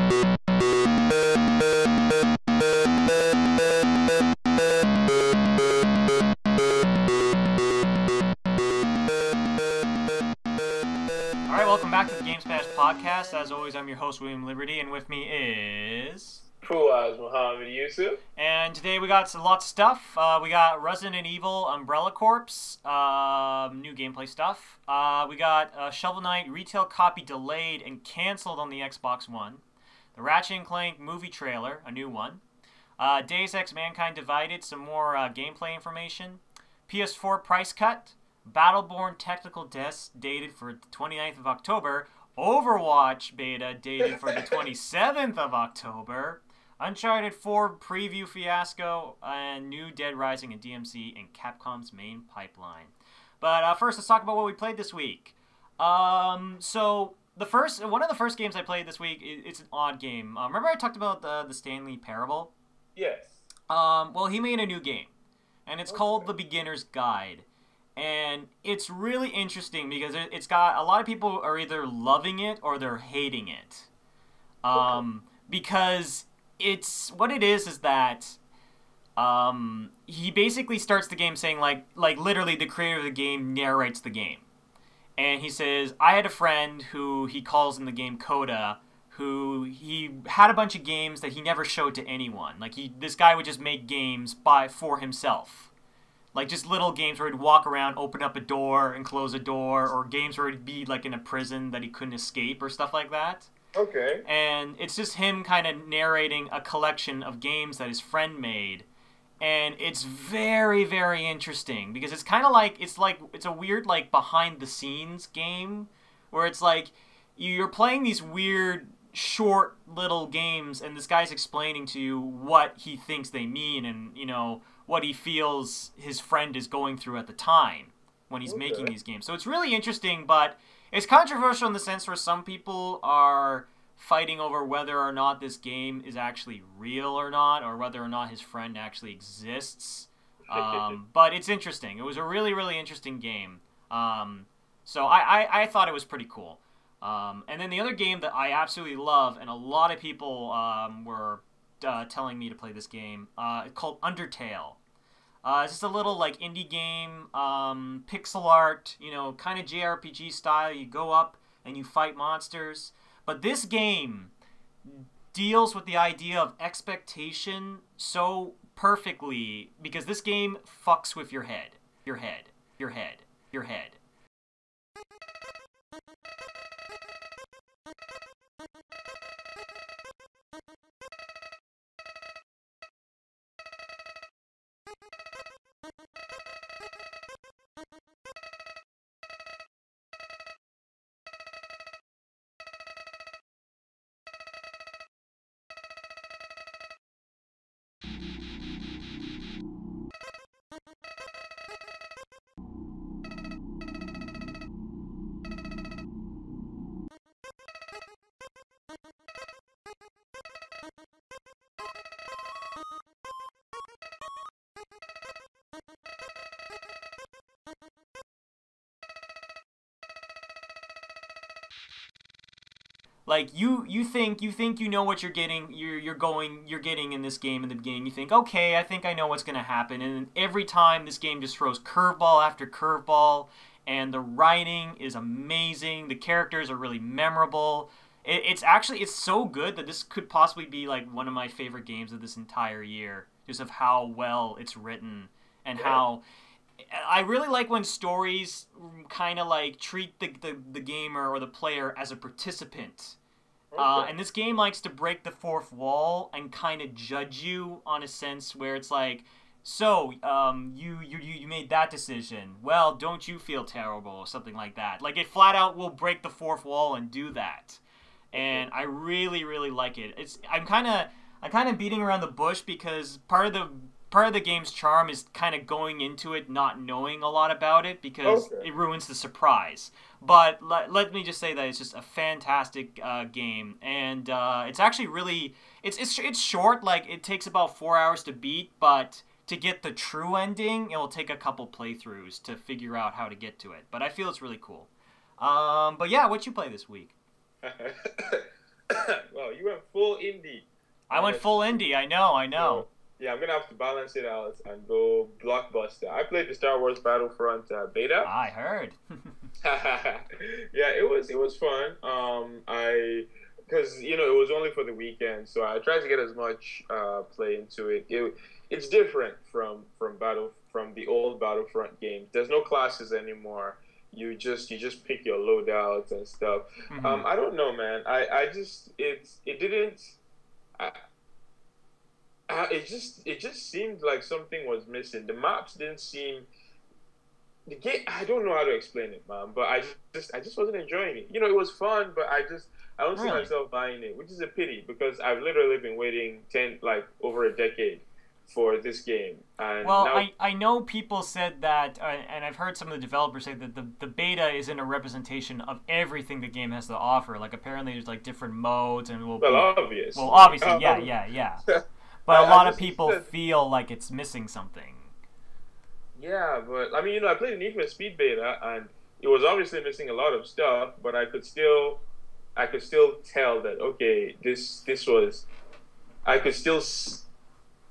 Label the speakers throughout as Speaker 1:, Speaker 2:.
Speaker 1: Welcome back to the Games Pass podcast. As always, I'm your host, William Liberty, and with me is...
Speaker 2: Fawwaz, Muhammad Yusuf.
Speaker 1: And today we got lots of stuff. We got Resident Evil Umbrella Corps, new gameplay stuff. We got Shovel Knight retail copy delayed and canceled on the Xbox One. The Rachet and Clank movie trailer, a new one. Deus Ex Mankind Divided, some more gameplay information. PS4 price cut. Battleborn technical tests dated for the 29th of October. Overwatch beta dated for the 27th of October. Uncharted 4 preview fiasco. And new Dead Rising and DMC in Capcom's main pipeline. But first, let's talk about what we played this week. So one of the first games I played this week, it's an odd game. Remember I talked about the Stanley Parable?
Speaker 2: Yes.
Speaker 1: Well, he made a new game. And it's called The Beginner's Guide. And it's really interesting because it's got a lot of people are either loving it or they're hating it. Because what it is that he basically starts the game saying like literally the creator of the game narrates the game. And he says, I had a friend who he calls in the game Coda, who he had a bunch of games that he never showed to anyone. Like this guy would just make games for himself. Like, just little games where he'd walk around, open up a door and close a door, or games where he'd be, like, in a prison that he couldn't escape, or stuff like that.
Speaker 2: Okay.
Speaker 1: And it's just him kind of narrating a collection of games that his friend made. And it's very, very interesting, because it's kind of like, it's a weird, like, behind-the-scenes game, where it's like, you're playing these weird, short little games, and this guy's explaining to you what he thinks they mean, and, you know, what he feels his friend is going through at the time when he's making these games. So it's really interesting, but it's controversial in the sense where some people are fighting over whether or not this game is actually real or not, or whether or not his friend actually exists. But it's interesting. It was a really, really interesting game. So I thought it was pretty cool. And then the other game that I absolutely love, and a lot of people were telling me to play this game, it's called Undertale. It's just a little like indie game, pixel art, you know, kind of JRPG style. You go up and you fight monsters. But this game deals with the idea of expectation so perfectly, because this game fucks with your head. Your head. Your head. Your head. Like you think you know what you're getting you're getting in this game in the beginning. You think, okay, I think I know what's gonna happen, and every time this game just throws curveball after curveball, and the writing is amazing. The characters are really memorable. It's so good that this could possibly be like one of my favorite games of this entire year, just of how well it's written and how. I really like when stories kind of like treat the gamer or the player as a participant. And this game likes to break the fourth wall and kind of judge you on a sense where it's like, so, you made that decision. Well, don't you feel terrible or something like that. Like, it flat out will break the fourth wall and do that. And I really, really like it. I'm kind of beating around the bush because part of the game's charm is kind of going into it not knowing a lot about it because it ruins the surprise. But let me just say that it's just a fantastic game, and it's actually really it's short. Like, it takes about 4 hours to beat, but to get the true ending, it will take a couple playthroughs to figure out how to get to it. But I feel it's really cool. But yeah, what'd you play this week?
Speaker 2: Well, you went full indie
Speaker 1: I
Speaker 2: on
Speaker 1: went
Speaker 2: this.
Speaker 1: full indie. I know, I know.
Speaker 2: So yeah, I'm gonna have to balance it out and go blockbuster. I played the Star Wars Battlefront beta.
Speaker 1: I heard.
Speaker 2: Yeah, it was fun. I because it was only for the weekend, so I tried to get as much play into it. It's different from the old Battlefront games. There's no classes anymore. You just pick your loadouts and stuff.
Speaker 1: Hmm.
Speaker 2: I don't know, man. I just it didn't. I, it just seemed like something was missing. The maps didn't seem the game. I don't know how to explain it, man. But I just wasn't enjoying it. It was fun, but I don't see
Speaker 1: Really?
Speaker 2: myself buying it, which is a pity because I've literally been waiting over a decade for this game, and
Speaker 1: Well,
Speaker 2: now
Speaker 1: I know people said that, and I've heard some of the developers say that the beta isn't a representation of everything the game has to offer. Like, apparently there's, like, different modes, and will
Speaker 2: well,
Speaker 1: be... Well,
Speaker 2: obviously,
Speaker 1: obviously, yeah, yeah, yeah. But a
Speaker 2: I
Speaker 1: lot of
Speaker 2: just think
Speaker 1: people
Speaker 2: that
Speaker 1: feel like it's missing something.
Speaker 2: yeah, but I mean, I played the Need for Speed beta, and it was obviously missing a lot of stuff, but I could still tell that okay, this was I could still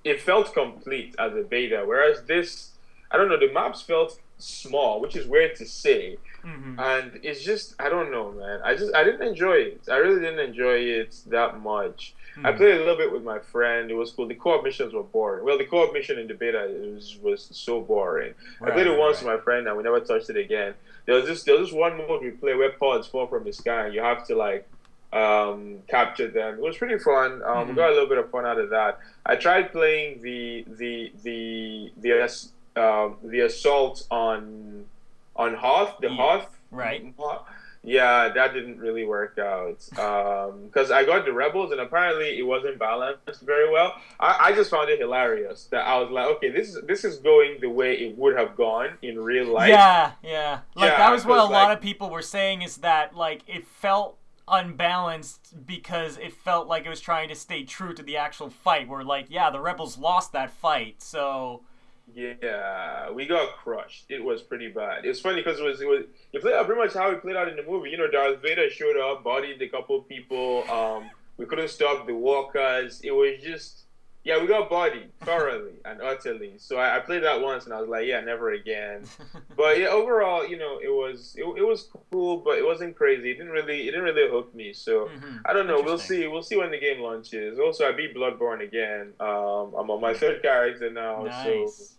Speaker 2: it felt complete as a beta, whereas this I don't know the maps felt small, which is weird to say,
Speaker 1: Hmm.
Speaker 2: and it's just I don't know, man. I didn't enjoy it. I really didn't enjoy it that much. I
Speaker 1: Hmm.
Speaker 2: played a little bit with my friend. It was cool. The co-op missions were boring. Well, the co-op mission in the beta was so boring. I
Speaker 1: Right,
Speaker 2: played it
Speaker 1: right,
Speaker 2: once with
Speaker 1: right.
Speaker 2: my friend and we never touched it again. There was this one mode we play where pods fall from the sky and you have to like capture them. It was pretty fun. We
Speaker 1: Hmm.
Speaker 2: got a little bit of fun out of that. I tried playing the assault on Hoth, the
Speaker 1: Yeah,
Speaker 2: Hoth.
Speaker 1: right.
Speaker 2: Yeah, that didn't really work out. Because I got the rebels, and apparently it wasn't balanced very well. I just found it hilarious that I was like, okay, this is going the way it would have gone in real life.
Speaker 1: Yeah, yeah. Like, that
Speaker 2: Yeah,
Speaker 1: was what a
Speaker 2: because
Speaker 1: lot
Speaker 2: like
Speaker 1: of people were saying, is that, like, it felt unbalanced because it felt like it was trying to stay true to the actual fight, where, like, yeah, the rebels lost that fight, so...
Speaker 2: yeah, we got crushed. It was pretty bad. It's funny because it was it played out pretty much how it played out in the movie. Darth Vader showed up, bodied a couple people. We couldn't stop the walkers. It was just yeah, we got bodied thoroughly and utterly. So I played that once and I was like, yeah, never again. But yeah, overall, it was cool, but it wasn't crazy. It didn't really hook me. So
Speaker 1: Hmm.
Speaker 2: I don't know. We'll
Speaker 1: Interesting.
Speaker 2: see. We'll see when the game launches. Also, I beat Bloodborne again. I'm on my third character now, so
Speaker 1: Nice.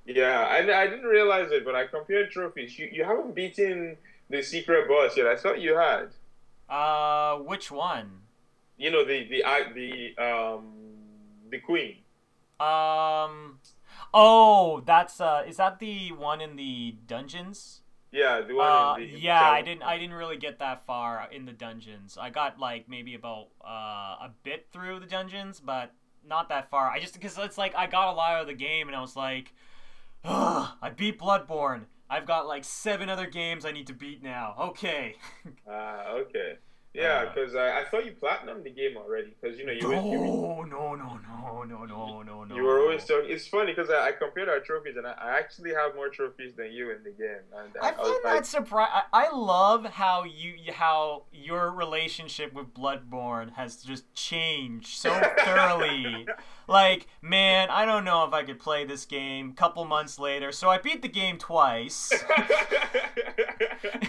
Speaker 2: yeah, I didn't realize it, but I compared trophies. You haven't beaten the secret boss yet. I thought you had.
Speaker 1: Which one?
Speaker 2: The queen.
Speaker 1: Um, oh, is that the one in the dungeons?
Speaker 2: Yeah, the one in the
Speaker 1: Yeah, I
Speaker 2: town.
Speaker 1: didn't really get that far in the dungeons. I got, like, maybe about a bit through the dungeons, but not that far. I just, because it's like I got a lot of the game and I was like, ugh, I beat Bloodborne. I've got like 7 other games I need to beat now. Okay.
Speaker 2: Ah, okay. Yeah,
Speaker 1: uh,
Speaker 2: because I thought you platinumed the game already. Because
Speaker 1: no, no, no, no, no, no, no,
Speaker 2: you were always
Speaker 1: no.
Speaker 2: talking. It's funny because I compared our trophies and I actually have more trophies than you in the game, and
Speaker 1: I
Speaker 2: I was
Speaker 1: find
Speaker 2: like,
Speaker 1: that surprise. I love how your relationship with Bloodborne has just changed so thoroughly. Like, man, I don't know if I could play this game. Couple months later, so I beat the game twice.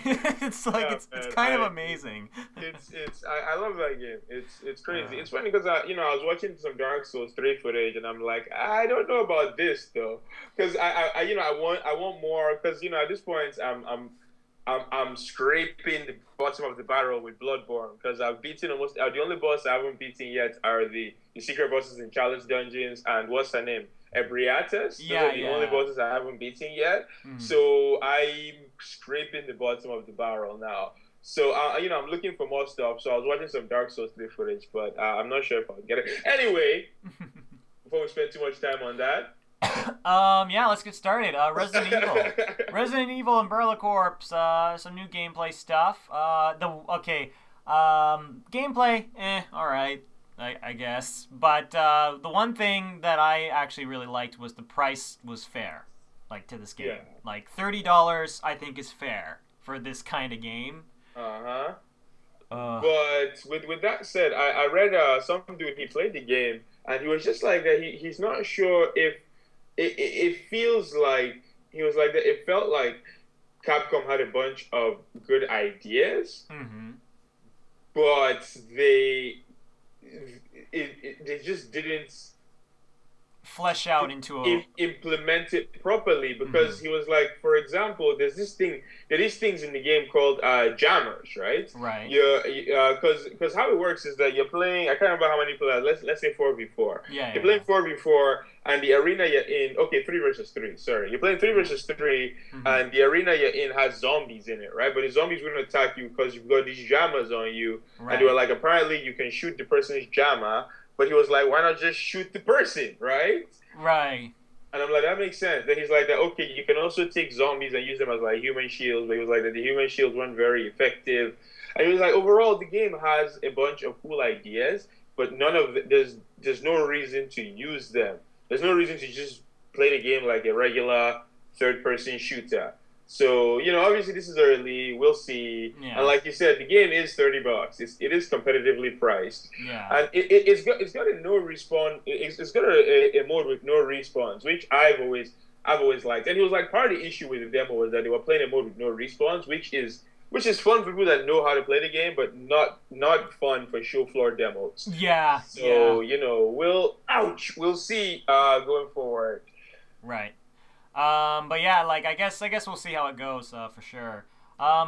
Speaker 1: It's like
Speaker 2: yeah,
Speaker 1: it's
Speaker 2: man.
Speaker 1: kind of amazing.
Speaker 2: I love that game. It's crazy.
Speaker 1: Uh,
Speaker 2: It's funny because I was watching some Dark Souls 3 footage and I'm like I don't know about this though because I want more because at this point I'm scraping the bottom of the barrel with Bloodborne because I've beaten almost the only boss I haven't beaten yet are the secret bosses in challenge dungeons and what's her name Ebriates. Those
Speaker 1: yeah,
Speaker 2: are the only
Speaker 1: yeah.
Speaker 2: bosses I haven't beaten yet.
Speaker 1: Mm.
Speaker 2: So I'm scraping the bottom of the barrel now. So I'm looking for more stuff. So I was watching some Dark Souls 3 footage, but I'm not sure if I'll get it. Anyway, before we spend too much time on that.
Speaker 1: Yeah, let's get started. Resident Evil. Resident Evil Umbrella Corps, some new gameplay stuff. Gameplay, alright, I guess. But the one thing that I actually really liked was the price was fair, like, to this
Speaker 2: Yeah.
Speaker 1: game. Like, $30, I think, is fair for this kind of game.
Speaker 2: Uh huh.
Speaker 1: Uh,
Speaker 2: But with that said, I read some dude he played the game and he was just like that. He's not sure if it feels like he was like that. It felt like Capcom had a bunch of good ideas,
Speaker 1: mm-hmm.
Speaker 2: but they just didn't
Speaker 1: Flesh out into a.
Speaker 2: implement it properly
Speaker 1: Mm-hmm.
Speaker 2: because he was like, for example, there are these things in the game called jammers, right?
Speaker 1: Right.
Speaker 2: You're because how it works is that you're playing. I can't remember how many players. Let's say 4v4.
Speaker 1: Yeah,
Speaker 2: You're
Speaker 1: yeah,
Speaker 2: playing 4v4, and the arena you're in. Okay, 3 versus 3. Sorry, you're playing three
Speaker 1: yeah.
Speaker 2: versus three,
Speaker 1: Mm-hmm.
Speaker 2: and the arena you're in has zombies in it, right? But the zombies wouldn't attack you because you've got these jammers on you, and they were
Speaker 1: Right.
Speaker 2: like, apparently you can shoot the person's jammer. But he was like, why not just shoot the person, right?
Speaker 1: Right.
Speaker 2: And I'm like, that makes sense. Then he's like, that okay, you can also take zombies and use them as like human shields. But he was like, that the human shields weren't very effective. And he was like, overall, the game has a bunch of cool ideas, but none of there's no reason to use them. There's no reason to just play the game like a regular third person shooter. So, obviously this is early. We'll see. And
Speaker 1: Yeah.
Speaker 2: like you said, the game is $30. It is competitively priced,
Speaker 1: Yeah.
Speaker 2: and it's got a no respawn. It's got a mode with no respawns, which I've always liked. And it was like part of the issue with the demo was that they were playing a mode with no respawns, which is fun for people that know how to play the game, but not fun for show floor demos.
Speaker 1: Yeah.
Speaker 2: So
Speaker 1: Yeah.
Speaker 2: we'll see going forward.
Speaker 1: Right. But yeah, like I guess we'll see how it goes for sure.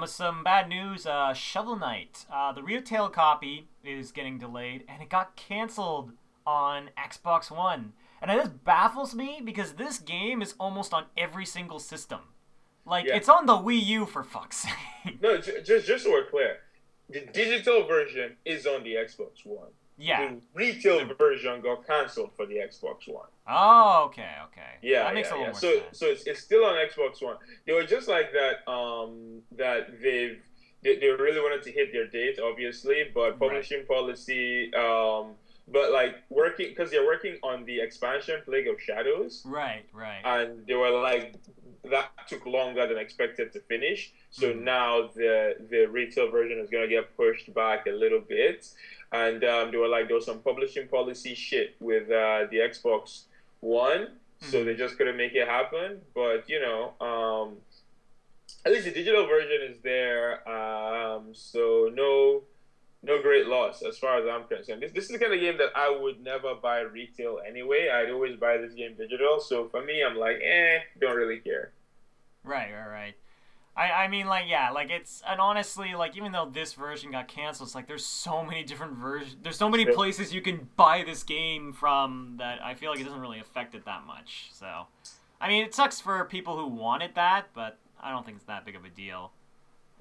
Speaker 1: Some bad news. Shovel Knight. The retail copy is getting delayed, and it got canceled on Xbox One. And this baffles me because this game is almost on every single system. Like
Speaker 2: Yeah.
Speaker 1: it's on the Wii U for fuck's sake.
Speaker 2: No, just so we're clear, the digital version is on the Xbox One.
Speaker 1: Yeah.
Speaker 2: The retail version got canceled for the Xbox One.
Speaker 1: Oh, okay, okay.
Speaker 2: Yeah,
Speaker 1: That makes
Speaker 2: yeah,
Speaker 1: a little
Speaker 2: yeah.
Speaker 1: more
Speaker 2: So
Speaker 1: sense.
Speaker 2: so it's still on Xbox One. They were just like that. That they really wanted to hit their date, obviously, but
Speaker 1: Right.
Speaker 2: publishing policy. But like working because they're working on the expansion Plague of Shadows,
Speaker 1: Right. Right.
Speaker 2: and they were like that took longer than expected to finish. So
Speaker 1: Mhm.
Speaker 2: now the retail version is gonna get pushed back a little bit, and they were like there was some publishing policy shit with the Xbox One, so they
Speaker 1: Mhm.
Speaker 2: just couldn't make it happen. But at least the digital version is there, so no great loss as far as I'm concerned. This is the kind of game that I would never buy retail anyway. I'd always buy this game digital. So for me, I'm like, don't really care.
Speaker 1: Right. Right. Right. I mean, like, yeah, like, it's, and honestly, like, even though this version got canceled, it's like, there's so many different versions, there's so many places you can buy this game from that I feel like it doesn't really affect it that much, so. I mean, it sucks for people who wanted that, but I don't think it's that big of a deal.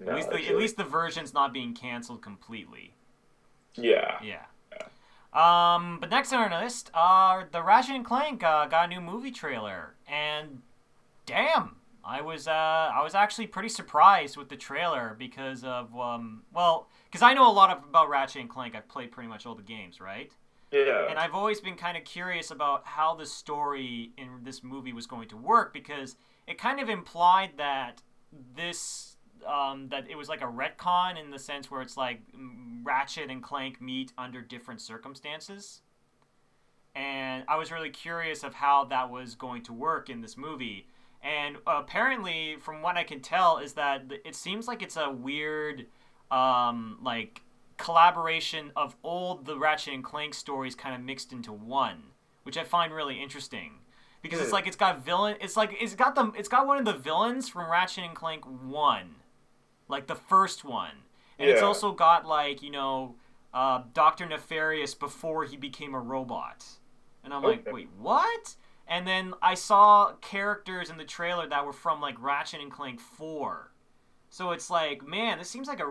Speaker 2: No,
Speaker 1: At least the version's not being canceled completely.
Speaker 2: yeah.
Speaker 1: Yeah. But next on our list, the Ratchet and Clank got a new movie trailer, and damn, I was actually pretty surprised with the trailer because of because I know a lot about Ratchet and Clank. I've played pretty much all the games, right?
Speaker 2: Yeah.
Speaker 1: And I've always been kind of curious about how the story in this movie was going to work because it kind of implied that that it was like a retcon in the sense where it's like Ratchet and Clank meet under different circumstances. And I was really curious of how that was going to work in this movie. And apparently, from what I can tell, is that it seems like it's a weird, like, collaboration of the Ratchet and Clank stories kind of mixed into one, which I find really interesting. Because it's like it's got one of the villains from Ratchet and Clank 1, like the first one. And it's
Speaker 2: Yeah.
Speaker 1: also got, like, Dr. Nefarious before he became a robot. And I'm like,
Speaker 2: Okay.
Speaker 1: wait, what? And then I saw characters in the trailer that were from, like, Ratchet and Clank 4. So it's like, man, this seems like there's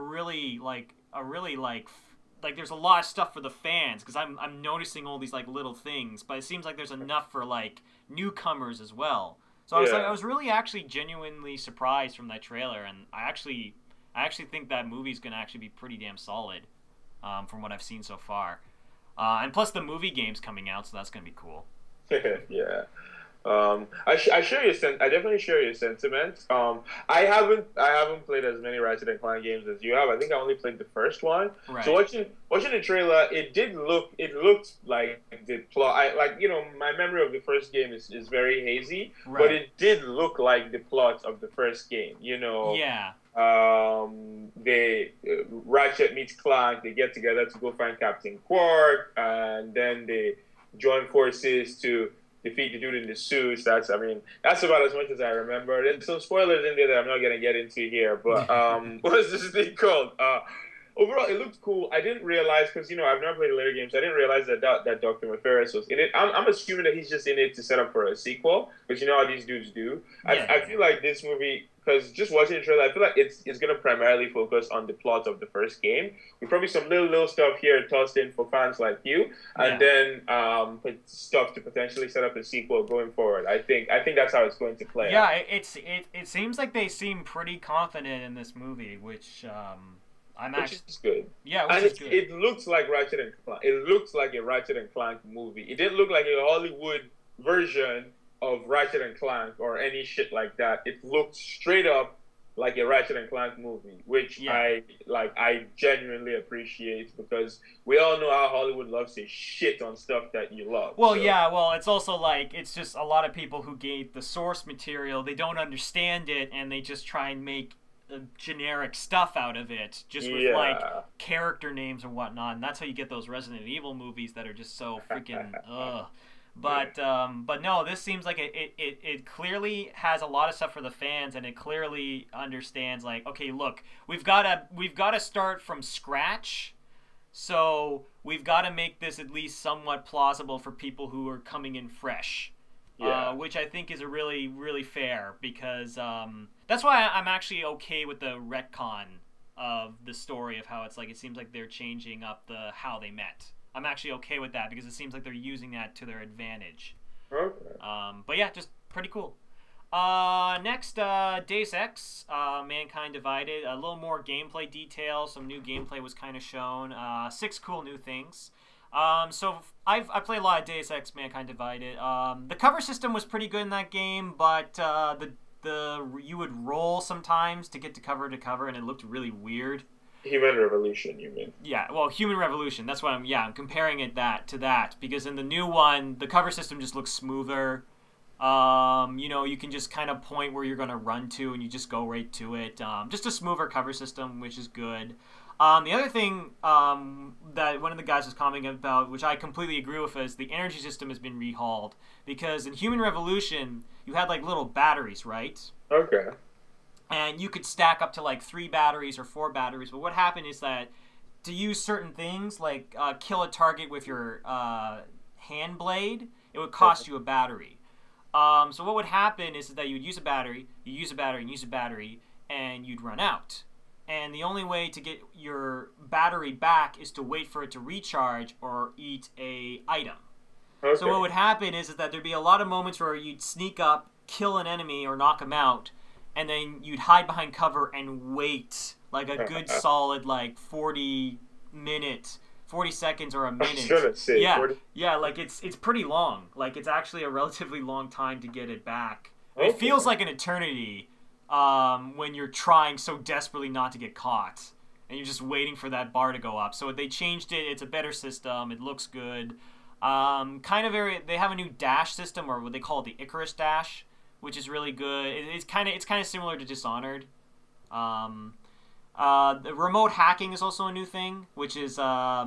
Speaker 1: a lot of stuff for the fans, because I'm noticing all these, like, little things, but it seems like there's enough for, like, newcomers as well. So I was really actually genuinely surprised from that trailer, and I actually think that movie's gonna actually be pretty damn solid, from what I've seen so far. And plus the movie game's coming out, so that's gonna be cool.
Speaker 2: Yeah. I share your I definitely share your sentiments. I haven't played as many Ratchet and Clank games as you have. I think I only played the first one. So
Speaker 1: Right.
Speaker 2: watching the trailer, it looked like the plot. My memory of the first game is very hazy, but
Speaker 1: Right.
Speaker 2: it did look like the plot of the first game.
Speaker 1: Yeah.
Speaker 2: They Ratchet meets Clank. They get together to go find Captain Quark, and then they join forces to defeat the dude in the suits. That's about as much as I remember. There's some spoilers in there that I'm not gonna get into here. But what's this thing called? Overall, it looked cool. I didn't realize because I've never played the later games. I didn't realize that Dr. Maferis was in it. I'm assuming that he's just in it to set up for a sequel, because you know how these dudes do. I
Speaker 1: Yeah.
Speaker 2: feel like this movie, because just watching the trailer, I feel like it's gonna primarily focus on the plot of the first game. We probably some little stuff here tossed in for fans like you, and
Speaker 1: Yeah.
Speaker 2: then put stuff to potentially set up a sequel going forward. I think that's how it's going to play
Speaker 1: Yeah,
Speaker 2: out.
Speaker 1: it seems like they seem pretty confident in this movie, which I'm
Speaker 2: Which
Speaker 1: actually
Speaker 2: is good.
Speaker 1: yeah, which
Speaker 2: And
Speaker 1: is good.
Speaker 2: it looks like Ratchet and Clank. It looks like a Ratchet and Clank movie. It didn't look like a Hollywood version of Ratchet and Clank or any shit like that. It looked straight up like a Ratchet and Clank movie, which
Speaker 1: Yeah.
Speaker 2: I genuinely appreciate, because we all know how Hollywood loves to shit on stuff that you love.
Speaker 1: Well,
Speaker 2: So
Speaker 1: yeah, well, it's also like it's just a lot of people who gave the source material, they don't understand it and they just try and make generic stuff out of it, just with like
Speaker 2: yeah.
Speaker 1: character names and whatnot, and that's how you get those Resident Evil movies that are just so freaking ugh. But no, this seems like it clearly has a lot of stuff for the fans, and it clearly understands like, okay, look, we've got to start from scratch, so we've got to make this at least somewhat plausible for people who are coming in fresh.
Speaker 2: Yeah.
Speaker 1: Which I think is a really, really fair, because that's why I'm actually okay with the retcon of the story of how it's like it seems like they're changing up the how they met. I'm actually okay with that because it seems like they're using that to their advantage.
Speaker 2: Okay.
Speaker 1: But yeah, just pretty cool. Next, Deus Ex, Mankind Divided. A little more gameplay detail. Some new gameplay was kind of shown. 6 cool new things. So I played a lot of Deus Ex Mankind Divided. The cover system was pretty good in that game, but the you would roll sometimes to get to cover, and it looked really weird.
Speaker 2: Human Revolution, you mean?
Speaker 1: Yeah, well, Human Revolution. That's what I'm comparing it to that, because in the new one, the cover system just looks smoother. You can just kind of point where you're gonna run to, and you just go right to it. Just a smoother cover system, which is good. The other thing that one of the guys was commenting about, which I completely agree with, is the energy system has been rehauled. Because in Human Revolution, you had like little batteries, right?
Speaker 2: Okay.
Speaker 1: And you could stack up to like 3 batteries or 4 batteries. But what happened is that to use certain things, like kill a target with your hand blade, it would cost you a battery. So what would happen is that you would use a battery, you use a battery, and use a battery, and you'd run out. And the only way to get your battery back is to wait for it to recharge or eat a item.
Speaker 2: Okay.
Speaker 1: So what would happen is that there'd be a lot of moments where you'd sneak up, kill an enemy or knock him out, and then you'd hide behind cover and wait like a good solid like 40 seconds or a minute.
Speaker 2: I was gonna say,
Speaker 1: Yeah,
Speaker 2: 40.
Speaker 1: yeah, like it's pretty long. Like it's actually a relatively long time to get it back.
Speaker 2: Okay.
Speaker 1: It feels like an eternity when you're trying so desperately not to get caught, and you're just waiting for that bar to go up. So they changed it. It's a better system. It looks good. They have a new dash system, or what they call it, the Icarus dash, which is really good. It's kind of similar to Dishonored. The remote hacking is also a new thing, which is I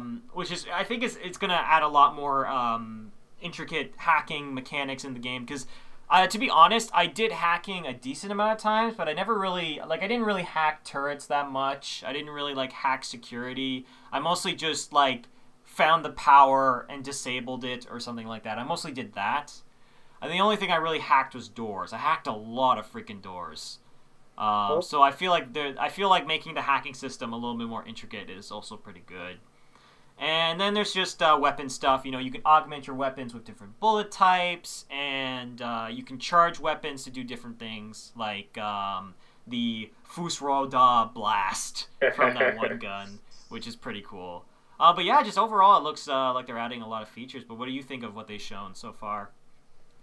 Speaker 1: think it's gonna add a lot more intricate hacking mechanics in the game. Because to be honest, I did hacking a decent amount of times, but I didn't really hack turrets that much. I didn't really like hack security. I mostly just like found the power and disabled it or something like that. I mostly did that. And the only thing I really hacked was doors. I hacked a lot of freaking doors. So I feel like making the hacking system a little bit more intricate is also pretty good. And then there's just weapon stuff. You can augment your weapons with different bullet types, and you can charge weapons to do different things, like the Fusroda Blast from that one gun, which is pretty cool. But yeah, just overall, it looks like they're adding a lot of features. But what do you think of what they've shown so far?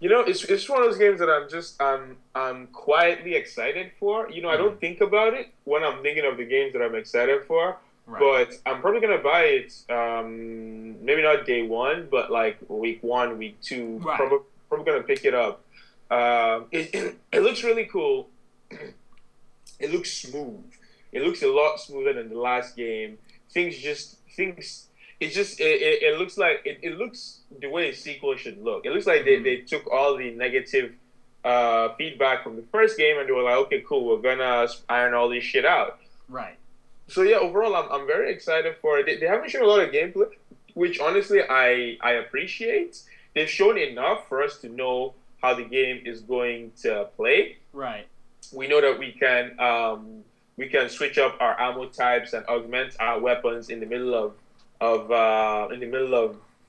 Speaker 2: You know, it's one of those games that I'm quietly excited for. You know, I don't think about it when I'm thinking of the games that I'm excited for,
Speaker 1: Right.
Speaker 2: but I'm probably gonna buy it. Maybe not day one, but like week one, week two.
Speaker 1: Right.
Speaker 2: Probably gonna pick it up. It looks really cool. It looks smooth. It looks a lot smoother than the last game. Things. It looks like it looks the way a sequel should look. It looks like
Speaker 1: Hmm.
Speaker 2: they took all the negative feedback from the first game and they were like, okay, cool, we're gonna iron all this shit out.
Speaker 1: Right.
Speaker 2: So yeah, overall, I'm very excited for it. They haven't shown a lot of gameplay, which honestly I appreciate. They've shown enough for us to know how the game is going to play.
Speaker 1: Right.
Speaker 2: We know that we can switch up our ammo types and augment our weapons in the middle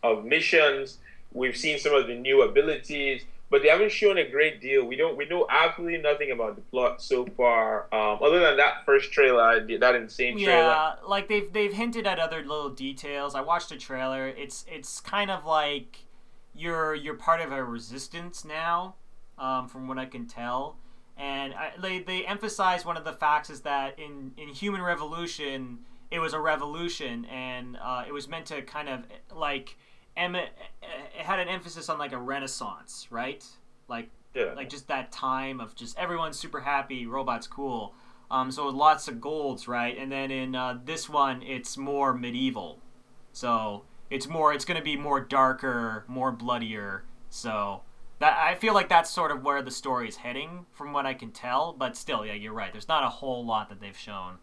Speaker 2: of missions. We've seen some of the new abilities, but they haven't shown a great deal. We know absolutely nothing about the plot so far, other than that first trailer, that insane trailer.
Speaker 1: Yeah, like they've hinted at other little details. I watched the trailer. It's kind of like you're part of a resistance now, from what I can tell. And they emphasize one of the facts is that in Human Revolution, it was a revolution, and it was meant to kind of like it had an emphasis on like a renaissance, right? Like
Speaker 2: Yeah.
Speaker 1: like just that time of just everyone's super happy, robots cool. So lots of golds, right? And then in this one, it's more medieval. So it's going to be more darker, more bloodier. So that I feel like that's sort of where the story is heading, from what I can tell. But still, yeah, you're right. There's not a whole lot that they've shown.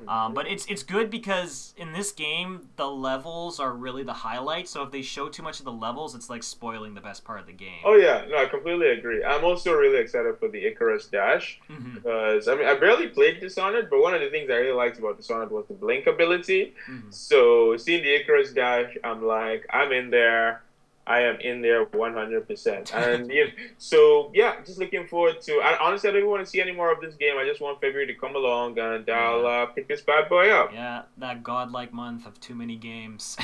Speaker 1: But it's good because in this game the levels are really the highlight. So if they show too much of the levels, it's like spoiling the best part of the game.
Speaker 2: Oh yeah, no, I completely agree. I'm also really excited for the Icarus Dash
Speaker 1: Mm-hmm.
Speaker 2: because I mean I barely played Dishonored, but one of the things I really liked about Dishonored was the blink ability.
Speaker 1: Mm-hmm.
Speaker 2: So seeing the Icarus Dash, I'm like, I'm in there. I am in there 100%. And yeah, so yeah, just looking forward to. Honestly, I don't even want to see any more of this game. I just want February to come along and I'll
Speaker 1: Yeah,
Speaker 2: pick this bad boy up.
Speaker 1: yeah, that godlike month of too many games.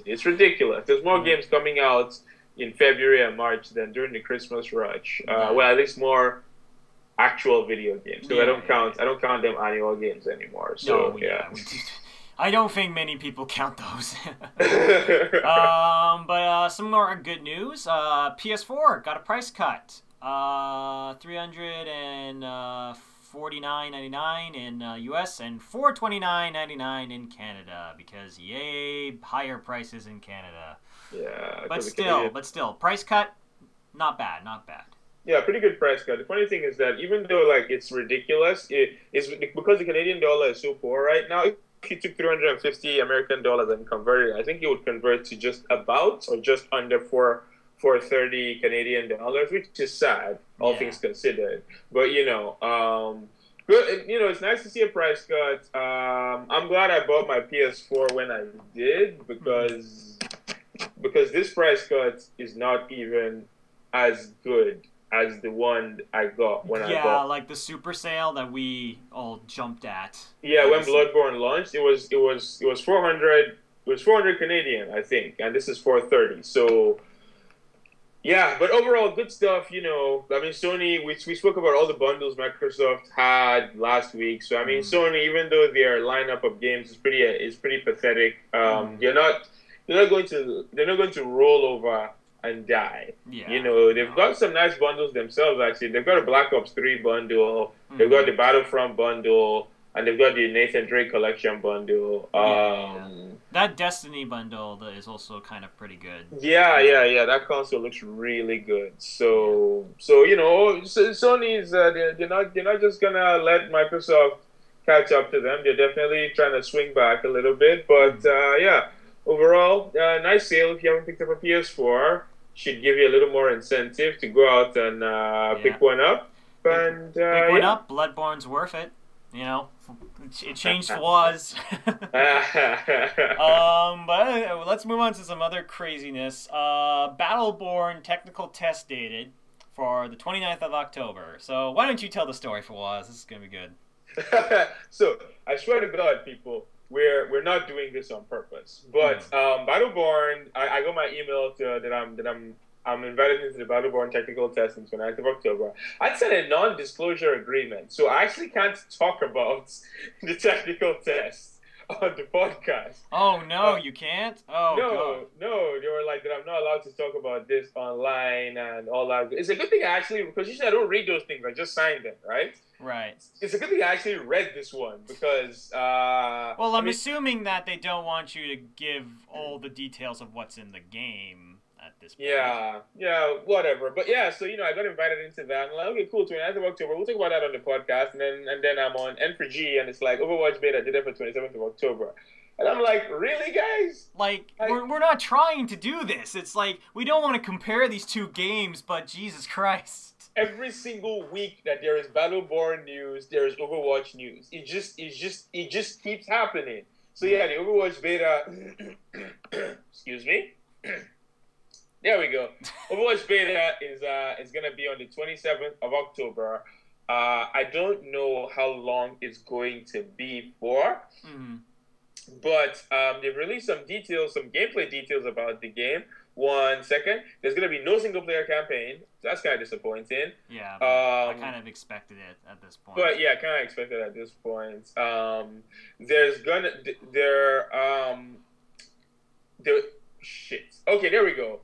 Speaker 2: It's ridiculous. There's more
Speaker 1: Yeah,
Speaker 2: games coming out in February and March than during the Christmas rush.
Speaker 1: yeah,
Speaker 2: Well, at least more actual video games. So
Speaker 1: yeah, yeah.
Speaker 2: I don't count them annual games anymore. So
Speaker 1: No,
Speaker 2: yeah.
Speaker 1: yeah. I don't think many people count those.
Speaker 2: Yeah,
Speaker 1: But some more good news. PS4 got a price cut. 349.99 in US and 429.99 in Canada because yay, higher prices in Canada. But
Speaker 2: because the
Speaker 1: still,
Speaker 2: Canadian.
Speaker 1: price cut, not bad, not bad.
Speaker 2: Yeah, pretty good price cut. The funny thing is that even though like it's ridiculous, it's because the Canadian dollar is so poor right now. If you took 350 American dollars and converted it, I think it would convert to just about or just under 430 Canadian dollars, which is sad, all
Speaker 1: Yeah.
Speaker 2: things considered. But good. You know, it's nice to see a price cut. I'm glad I bought my PS4 when I did
Speaker 1: Mhm.
Speaker 2: because this price cut is not even as good as the one I got when I
Speaker 1: Yeah,
Speaker 2: bought.
Speaker 1: like the super sale that we all jumped at.
Speaker 2: Yeah,
Speaker 1: Like
Speaker 2: when
Speaker 1: this.
Speaker 2: Bloodborne launched, it was 400 Canadian, I think, and this is 430. So yeah, but overall, good stuff. You know, I mean, Sony. We spoke about all the bundles Microsoft had last week. So I mean,
Speaker 1: Mm.
Speaker 2: Sony, even though their lineup of games is pretty pathetic,
Speaker 1: Mm.
Speaker 2: they're not going to roll over and die. You
Speaker 1: Yeah.
Speaker 2: know, they've
Speaker 1: No.
Speaker 2: got some nice bundles themselves. Actually, they've got a Black Ops 3 bundle. They've got
Speaker 1: Hmm.
Speaker 2: the Battlefront bundle, and they've got the Nathan Drake collection bundle.
Speaker 1: Yeah, yeah. That Destiny bundle that is also kind of pretty good.
Speaker 2: Yeah. That console looks really good.
Speaker 1: Yeah.
Speaker 2: So Sony's they're not just gonna let Microsoft catch up to them. They're definitely trying to swing back a little bit. But
Speaker 1: Mm.
Speaker 2: yeah, overall, nice sale. If you haven't picked up a PS4, should give you a little more incentive to go out and
Speaker 1: Yeah.
Speaker 2: pick one up.
Speaker 1: Pick,
Speaker 2: And
Speaker 1: pick one
Speaker 2: yeah.
Speaker 1: up. Bloodborne's worth it. You know, it changed Fawwaz. But let's move on to some other craziness. Battleborn technical test dated for the 29th of October. So why don't you tell the story, Fawwaz? This is gonna be good.
Speaker 2: So I swear to God, people, we're not doing this on purpose. But
Speaker 1: Mm.
Speaker 2: Battleborn, I got my email that I'm I'm invited into the Battleborn technical test on 29th of October. I'd sent a non-disclosure agreement, so I actually can't talk about the technical test on the podcast.
Speaker 1: Oh no, you can't. Oh
Speaker 2: No,
Speaker 1: god.
Speaker 2: no, they were like that. I'm not allowed to talk about this online and all that. It's a good thing I actually, because usually I don't read those things. I just signed them, right?
Speaker 1: Right.
Speaker 2: It's a good thing I actually read this one because.
Speaker 1: Well, I'm assuming that they don't want you to give all the details of what's in the game at this point.
Speaker 2: Yeah, whatever. But yeah, so I got invited into that. And I'm like, okay, cool. 29th of October. We'll talk about that on the podcast, and then I'm on N4G, and it's like Overwatch Beta did it for 27th of October. And I'm like, really, guys?
Speaker 1: Like, we're not trying to do this. It's like, we don't want to compare these two games, but Jesus Christ.
Speaker 2: Every single week that there is Battleborn news, there is Overwatch news. It just keeps happening. So yeah, the Overwatch Beta, excuse me. There we go. Overwatch Beta is gonna be on the 27th of October. I don't know how long it's going to be for.
Speaker 1: Mm-hmm.
Speaker 2: But they've released some details, some gameplay details about the game. 1 second. There's going to be no single-player campaign. So that's kind of disappointing.
Speaker 1: Yeah, I kind of expected it at this point.
Speaker 2: But yeah, kind of expected at this point. Shit. Okay, there we go.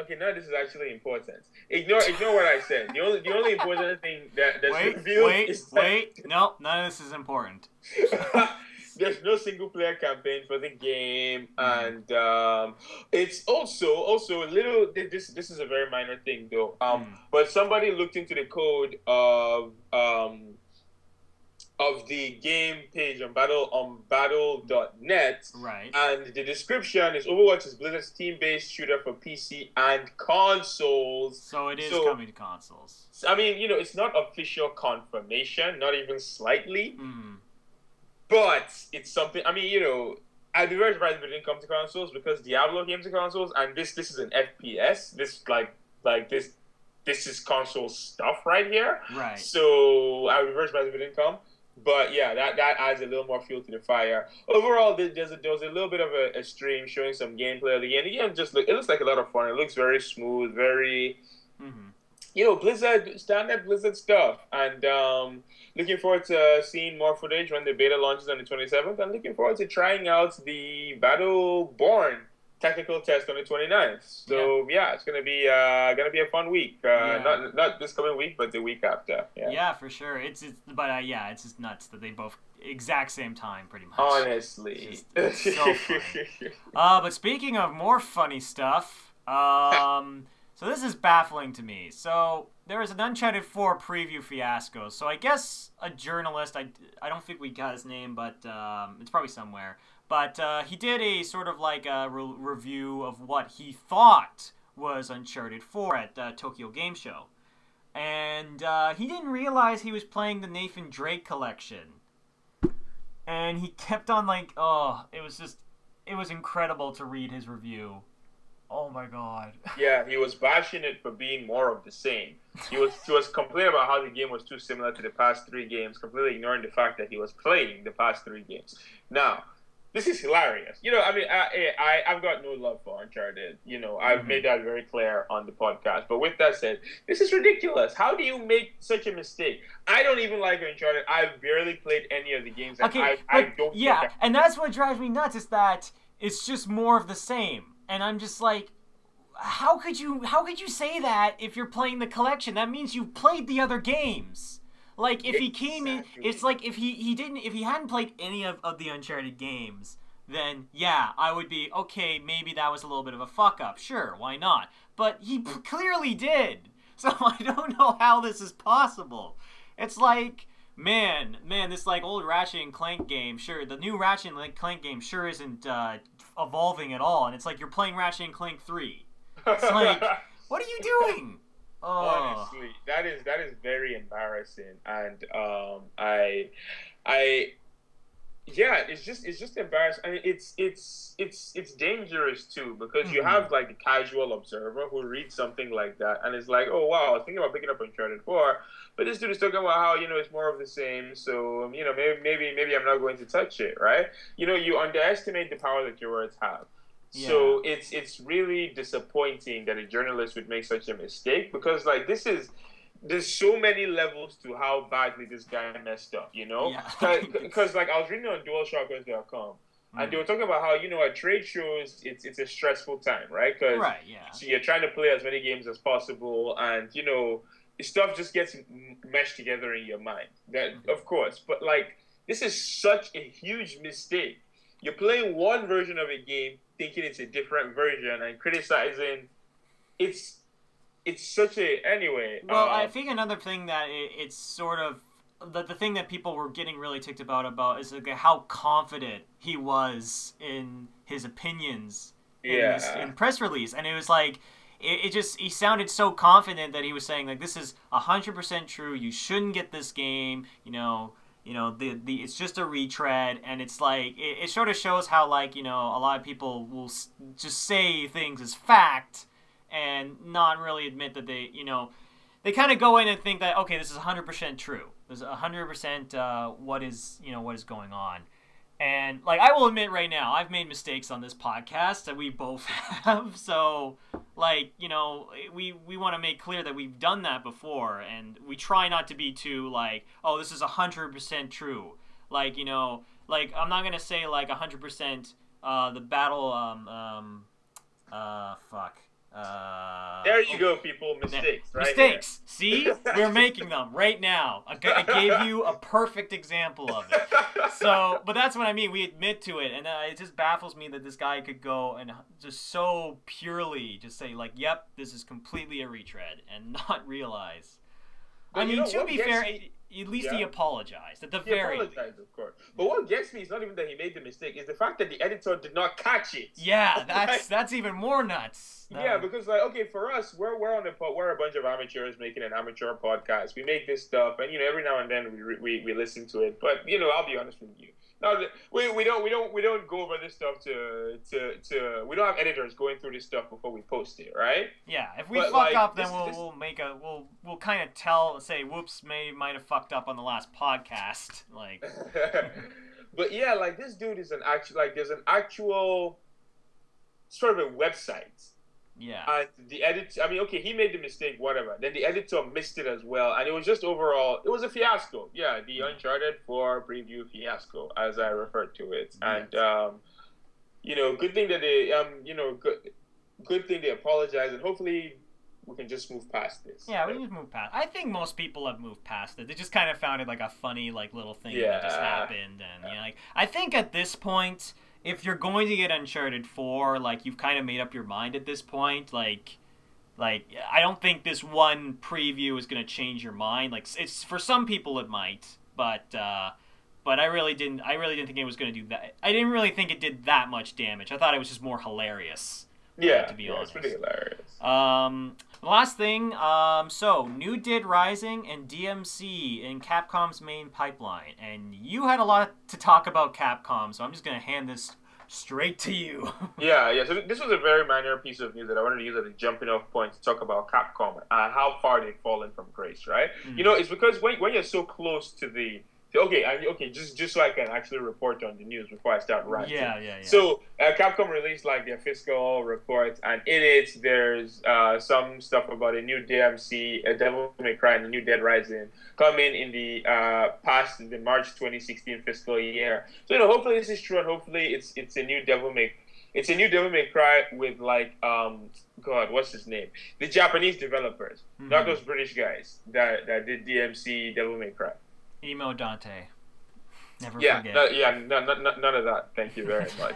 Speaker 2: Okay, now this is actually important. Ignore what I said. The only important thing that's revealed is
Speaker 1: no, none of this is important.
Speaker 2: There's no single player campaign for the game, and it's also a little. This is a very minor thing though. But somebody looked into the code of the game page on battle.net,
Speaker 1: right?
Speaker 2: And the description is Overwatch is Blizzard's team-based shooter for PC and consoles.
Speaker 1: So it is coming to consoles.
Speaker 2: I mean, it's not official confirmation, not even slightly.
Speaker 1: Mm.
Speaker 2: But it's something. I mean, I'd be very surprised if it didn't come to consoles because Diablo came to consoles, and this is an FPS. This this is console stuff right here.
Speaker 1: Right.
Speaker 2: So I would be very surprised if it didn't come. But yeah, that adds a little more fuel to the fire. Overall, there was a little bit of a stream showing some gameplay of the game. The game it looks like a lot of fun. It looks very smooth, very.
Speaker 1: Mm-hmm.
Speaker 2: Standard Blizzard stuff, and looking forward to seeing more footage when the beta launches on the 27th, and looking forward to trying out the Battleborn technical test on the 29th. So yeah, it's gonna be a fun week. Not this coming week, but the week after.
Speaker 1: Yeah, for sure. It's just nuts that they both exact same time, pretty much.
Speaker 2: Honestly,
Speaker 1: it's so funny. But speaking of more funny stuff, so this is baffling to me. So there was an Uncharted 4 preview fiasco. So I guess a journalist, I don't think we got his name, but it's probably somewhere. But he did a sort of like a review of what he thought was Uncharted 4 at Tokyo Game Show. And he didn't realize he was playing the Nathan Drake collection. And he kept on like, it was incredible to read his review. Oh my god.
Speaker 2: Yeah, he was bashing it for being more of the same. He was complaining about how the game was too similar to the past 3 games, completely ignoring the fact that he was playing the past 3 games. Now, this is hilarious. I've got no love for Uncharted. I've made that very clear on the podcast. But with that said, this is ridiculous. How do you make such a mistake? I don't even like Uncharted. I've barely played any of the games.
Speaker 1: Okay, and that's what drives me nuts is that it's just more of the same. And I'm just like, how could you say that if you're playing the collection? That means you played the other games. Like if he came in, it's like if he hadn't played any of the Uncharted games, then yeah, I would be okay. Maybe that was a little bit of a fuck up. Sure, why not? But he clearly did. So I don't know how this is possible. It's like, man, this like old Rachet and Clank game. Sure, the new Rachet and Clank game sure isn't evolving at all, and it's like you're playing Rachet and Clank 3. It's like, what are you doing?
Speaker 2: Honestly, that is very embarrassing, and it's just embarrassing. I mean, it's dangerous too because you have like a casual observer who reads something like that and is like, oh wow, I was thinking about picking up Uncharted 4, but this dude is talking about how it's more of the same. So maybe I'm not going to touch it, right? You underestimate the power that your words have.
Speaker 1: Yeah.
Speaker 2: So it's really disappointing that a journalist would make such a mistake because like there's so many levels to how badly this guy messed up, you know?
Speaker 1: Yeah.
Speaker 2: Because like I was reading on DualShockers.com and they were talking about how, you know, at trade shows it's a stressful time, right? Because
Speaker 1: Right, yeah.
Speaker 2: so you're trying to play as many games as possible and, you know, stuff just gets meshed together in your mind. That of course, but like this is such a huge mistake. You're playing one version of a game thinking it's a different version and criticizing it's such a anyway.
Speaker 1: Well, I think another thing that it's sort of the thing that people were getting really ticked about is like how confident he was in his opinions in press release, and it was like it just he sounded so confident that he was saying like this is 100% true. You shouldn't get this game. The it's just a retread, and it's like it sort of shows how like a lot of people will just say things as fact and not really admit that they kind of go in and think that okay, this is 100% true. This is 100% what is going on. And like I will admit right now, I've made mistakes on this podcast that we both have. So like we want to make clear that we've done that before, and we try not to be too like, oh, this is 100% true. Like like I'm not gonna say like 100% the battle fuck.
Speaker 2: There you go, people. Mistakes, right?
Speaker 1: Mistakes. See, we're making them right now. I gave you a perfect example of it. So, but that's what I mean. We admit to it, and it just baffles me that this guy could go and just so purely just say like, "Yep, this is completely a retread," and not realize.
Speaker 2: But
Speaker 1: I mean, to be fair, at least he apologized. At the very least.
Speaker 2: He apologized, of course. But what gets me is not even that he made the mistake; it's the fact that the editor did not catch it.
Speaker 1: Yeah, that's even more nuts.
Speaker 2: Yeah, because like okay, for us, we're a bunch of amateurs making an amateur podcast. We make this stuff, and every now and then we listen to it. But I'll be honest with you. No, we don't go over this stuff to we don't have editors going through this stuff before we post it, right?
Speaker 1: Yeah, if we fuck up, then we'll kind of say whoops, might have fucked up on the last podcast, like.
Speaker 2: But yeah, like this dude is there's an actual sort of a website.
Speaker 1: Yeah.
Speaker 2: And the editor, I mean, okay, he made the mistake, whatever. Then the editor missed it as well, and it was just overall, it was a fiasco. Yeah, the Uncharted 4 preview fiasco, as I referred to it. And good thing that they, good thing they apologized, and hopefully we can just move past this.
Speaker 1: Yeah, we can just move past. I think most people have moved past it. They just kind of found it like a funny, like little thing that just happened, and like I think at this point, if you're going to get Uncharted 4, like, you've kind of made up your mind at this point. Like I don't think this one preview is going to change your mind. Like, it's for some people it might, but I really didn't think it was going to do that. I didn't really think it did that much damage. I thought it was just more hilarious.
Speaker 2: Yeah,
Speaker 1: to be honest.
Speaker 2: It's pretty hilarious.
Speaker 1: Last thing, so New Dead Rising and DMC in Capcom's main pipeline, and you had a lot to talk about Capcom, so I'm just gonna hand this straight to you.
Speaker 2: Yeah. So this was a very minor piece of news that I wanted to use as a jumping off point to talk about Capcom and how far they've fallen from grace, right? Mm-hmm. It's because when you're so close to the just so I can actually report on the news before I start ranting.
Speaker 1: Yeah.
Speaker 2: So Capcom released like their fiscal report, and in it there's some stuff about a new DMC, a Devil May Cry, and a New Dead Rising coming in the past the March 2016 fiscal year. So hopefully this is true, and hopefully it's a new Devil May Cry with like God, what's his name? The Japanese developers, not those British guys that did DMC Devil May Cry.
Speaker 1: Emo Dante. Never
Speaker 2: forget. None of that. Thank you very much.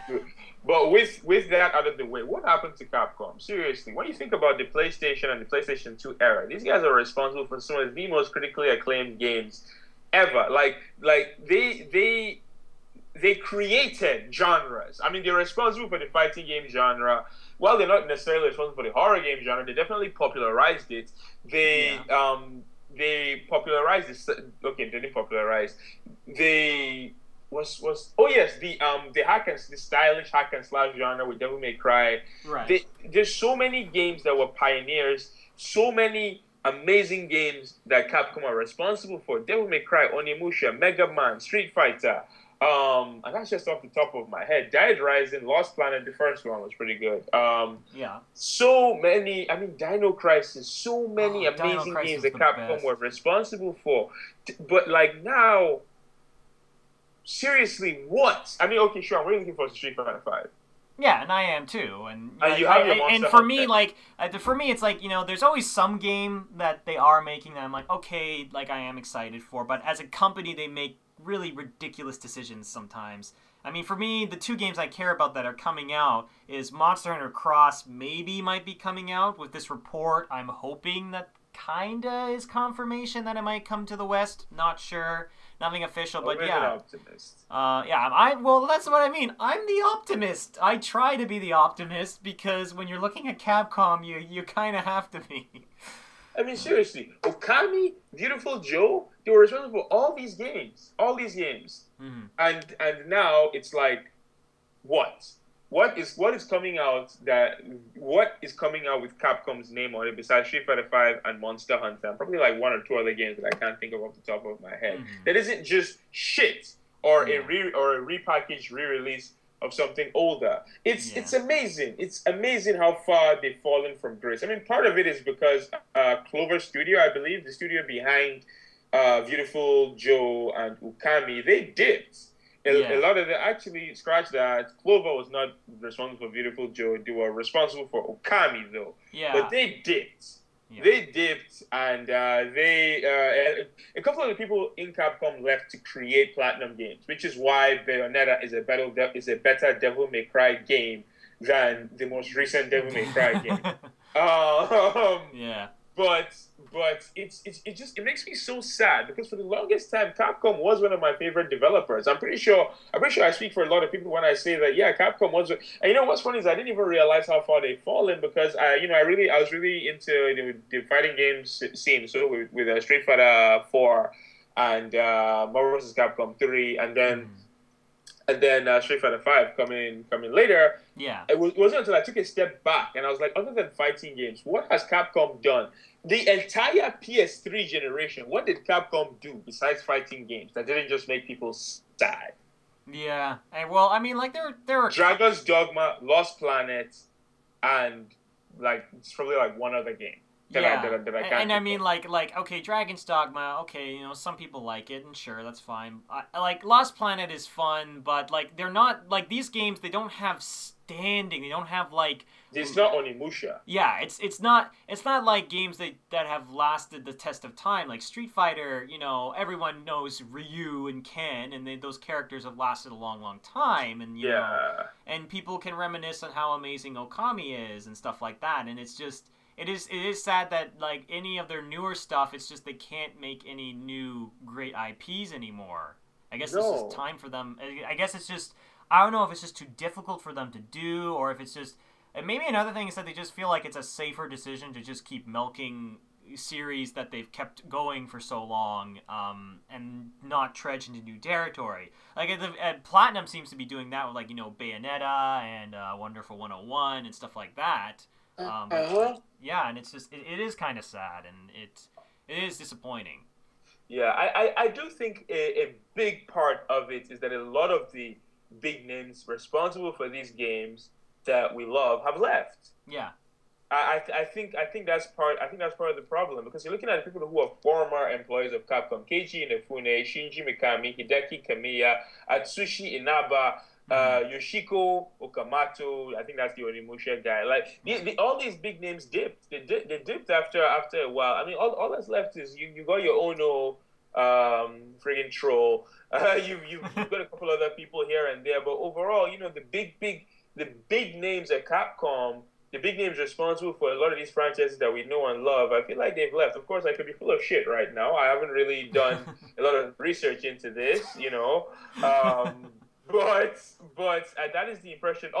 Speaker 2: But with that out of the way, what happened to Capcom? Seriously, when you think about the PlayStation and the PlayStation 2 era, these guys are responsible for some of the most critically acclaimed games ever. Like they created genres. I mean, they're responsible for the fighting game genre. While they're not necessarily responsible for the horror game genre, they definitely popularized it. They popularized this. Okay, they didn't popularize. The stylish hack and slash genre with Devil May Cry.
Speaker 1: Right.
Speaker 2: There's so many games that were pioneers. So many amazing games that Capcom are responsible for. Devil May Cry, Onimusha, Mega Man, Street Fighter, And that's just off the top of my head. Dead Rising, Lost Planet, the first one was pretty good.
Speaker 1: Yeah.
Speaker 2: So many, I mean, Dino Crisis, so many
Speaker 1: Dino
Speaker 2: amazing
Speaker 1: Crisis
Speaker 2: games
Speaker 1: was
Speaker 2: that
Speaker 1: the
Speaker 2: Capcom
Speaker 1: best.
Speaker 2: were responsible for. But like now, seriously, what? I mean, okay, sure, I'm really looking for Street Fighter 5.
Speaker 1: Yeah, and I am too. And like,
Speaker 2: You have your
Speaker 1: and
Speaker 2: Monster
Speaker 1: for me,
Speaker 2: Hunter.
Speaker 1: like for me, it's like there's always some game that they are making that I'm like, okay, like I am excited for. But as a company, they make really ridiculous decisions sometimes. I mean, for me, the two games I care about that are coming out is Monster Hunter Cross. Maybe might be coming out with this report. I'm hoping that kinda is confirmation that it might come to the West. Not sure. Nothing official, but
Speaker 2: Always an
Speaker 1: yeah.
Speaker 2: optimist.
Speaker 1: Well, that's what I mean. I'm the optimist. I try to be the optimist because when you're looking at Capcom, you kind of have to be.
Speaker 2: I mean, seriously, Okami, Beautiful Joe, they were responsible for all these games,
Speaker 1: Mm-hmm.
Speaker 2: and now it's like, what? What is coming out with Capcom's name on it besides Street Fighter 5 and Monster Hunter? And probably like one or two other games that I can't think of off the top of my head.
Speaker 1: Mm-hmm.
Speaker 2: That isn't just shit or
Speaker 1: Yeah.
Speaker 2: a repackaged re-release of something older. It's amazing. It's amazing how far they've fallen from grace. I mean, part of it is because Clover Studio, I believe, the studio behind Beautiful Joe and Ukami, they dipped. A lot of them actually scratch that. Clover was not responsible for Beautiful Joe. They were responsible for Okami, though.
Speaker 1: Yeah.
Speaker 2: But they dipped.
Speaker 1: Yeah.
Speaker 2: They dipped, and a couple of the people in Capcom left to create Platinum games, which is why Bayonetta is a better Devil May Cry game than the most recent Devil May Cry game.
Speaker 1: Yeah.
Speaker 2: But it makes me so sad because for the longest time Capcom was one of my favorite developers. I'm pretty sure I speak for a lot of people when I say that Capcom was. And you know what's funny is I didn't even realize how far they've fallen because I was really into the fighting games scene. So with Street Fighter 4 and Marvel vs. Capcom 3 and then Street Fighter 5 coming later.
Speaker 1: Yeah.
Speaker 2: It wasn't until I took a step back and I was like, other than fighting games, what has Capcom done? The entire PS3 generation, what did Capcom do besides fighting games that didn't just make people sad?
Speaker 1: Yeah. And well, I mean, like there are
Speaker 2: Dragon's Dogma, Lost Planet, and like it's probably like one other game. That I can't
Speaker 1: and I mean, like, okay, Dragon's Dogma, okay, some people like it, and sure, that's fine. Like, Lost Planet is fun, but, like, they're not, like, these games, they don't have standing, they don't have, like...
Speaker 2: It's not Onimusha.
Speaker 1: Yeah, it's not like games that have lasted the test of time. Like, Street Fighter, everyone knows Ryu and Ken, and those characters have lasted a long, long time, and, you know, and people can reminisce on how amazing Okami is, and stuff like that, and it's just... It is sad that, like, any of their newer stuff, it's just they can't make any new great IPs anymore. I guess this is time for them. I guess it's just, I don't know if it's just too difficult for them to do, or if it's just, and maybe another thing is that they just feel like it's a safer decision to just keep milking series that they've kept going for so long, and not trudge into new territory. Like, Platinum seems to be doing that with, like, Bayonetta and Wonderful 101 and stuff like that. Yeah, and it's just it is kind of sad, and it is disappointing.
Speaker 2: Yeah, I do think a big part of it is that a lot of the big names responsible for these games that we love have left.
Speaker 1: Yeah.
Speaker 2: I think that's part of the problem because you're looking at the people who are former employees of Capcom: Keiji Inafune, Shinji Mikami, Hideki Kamiya, Atsushi Inaba, Yoshiko Okamoto. I think that's the Onimusha guy. Like all these big names dipped. They dipped after a while. I mean, all that's left is you got your Ono, friggin' troll. You've got a couple other people here and there, but overall, the big names at Capcom. The big names responsible for a lot of these franchises that we know and love, I feel like they've left. Of course, I could be full of shit right now. I haven't really done a lot of research into this, but that is the impression.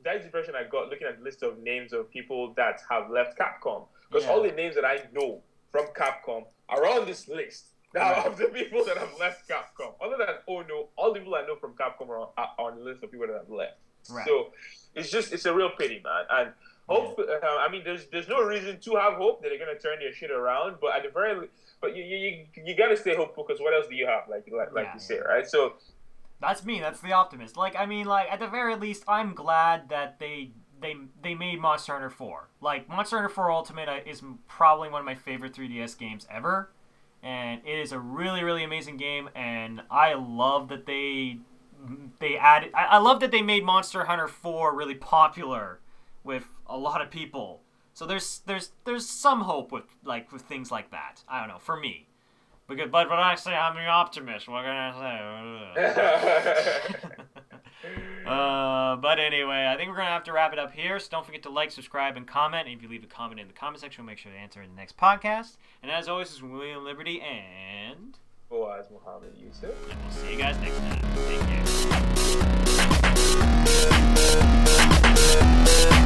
Speaker 2: That is the impression I got looking at the list of names of people that have left Capcom. Because all the names that I know from Capcom are on this list. Now, of the people that have left Capcom, other than Ono, all the people I know from Capcom are on the list of people that have left. Right. So it's a real pity, man. And hope. I mean, there's no reason to have hope that they're gonna turn their shit around. But you gotta stay hopeful because what else do you have? Like you say, right? So
Speaker 1: That's me. That's the optimist. Like, I mean, like, at the very least, I'm glad that they made Monster Hunter 4. Like, Monster Hunter 4 Ultimate is probably one of my favorite 3DS games ever. And it is a really, really amazing game. And I love that they added... I love that they made Monster Hunter 4 really popular with a lot of people. So there's some hope with things like that. I don't know, for me. But when I say I'm an optimist, what can I say? But anyway, I think we're going to have to wrap it up here. So don't forget to like, subscribe, and comment. And if you leave a comment in the comment section, we'll make sure to answer in the next podcast. And as always, this is William Liberty and...
Speaker 2: Fawwaz Muhammad Yusuf.
Speaker 1: And we'll see you guys next time. Take care.